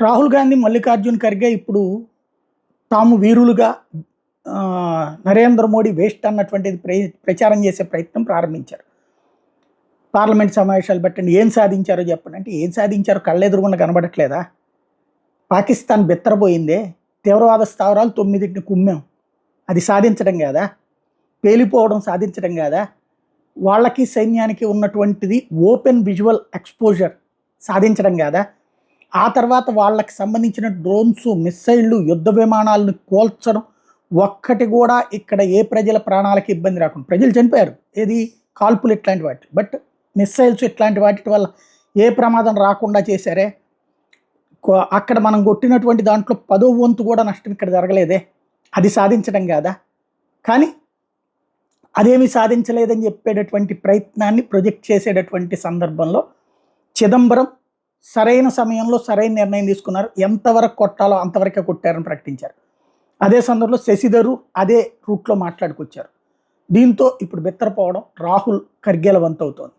రాహుల్ గాంధీ, మల్లికార్జున్ ఖర్గే ఇప్పుడు తాము వీరులుగా నరేంద్ర మోడీ వేస్ట్ అన్నటువంటిది ప్రచారం చేసే ప్రయత్నం ప్రారంభించారు. పార్లమెంట్ సమావేశాలు పెట్టండి, ఏం సాధించారో చెప్పండి అంటే ఏం సాధించారో కళ్ళెదురుగుండా కనబడట్లేదా? పాకిస్తాన్ బెత్తరపోయిందే, తీవ్రవాద స్థావరాలు 9టిని కుమ్మాం, అది సాధించడం కాదా? పేలిపోవడం సాధించడం కాదా? వాళ్ళకి సైన్యానికి ఉన్నటువంటిది ఓపెన్ విజువల్ ఎక్స్పోజర్ సాధించడం కాదా? ఆ తర్వాత వాళ్ళకి సంబంధించిన డ్రోన్స్, మిస్సైళ్ళు, యుద్ధ విమానాలను కోల్చడం ఒక్కటి కూడా ఇక్కడ ఏ ప్రజల ప్రాణాలకి ఇబ్బంది రాకుండా, ప్రజలు చనిపోయారు ఏది కాల్పులు ఇట్లాంటి వాటి, బట్ మిస్సైల్స్ ఇట్లాంటి వాటి వల్ల ఏ ప్రమాదం రాకుండా చేశారే. అక్కడ మనం కొట్టినటువంటి దాంట్లో 10వ వంతు కూడా నష్టం ఇక్కడ జరగలేదే, అది సాధించడం కాదా? కానీ అదేమి సాధించలేదని చెప్పేటటువంటి ప్రయత్నాన్ని ప్రొజెక్ట్ చేసేటటువంటి సందర్భంలో చిదంబరం సరైన సమయంలో సరైన నిర్ణయం తీసుకున్నారు. ఎంతవరకు కొట్టాలో అంతవరకే కొట్టారని ప్రకటించారు. అదే సందర్భంలో శశిధరు అదే రూట్లో మాట్లాడుకొచ్చారు. దీంతో ఇప్పుడు బెత్తరపోవడం రాహుల్ ఖర్గేల వంతు అవుతోంది.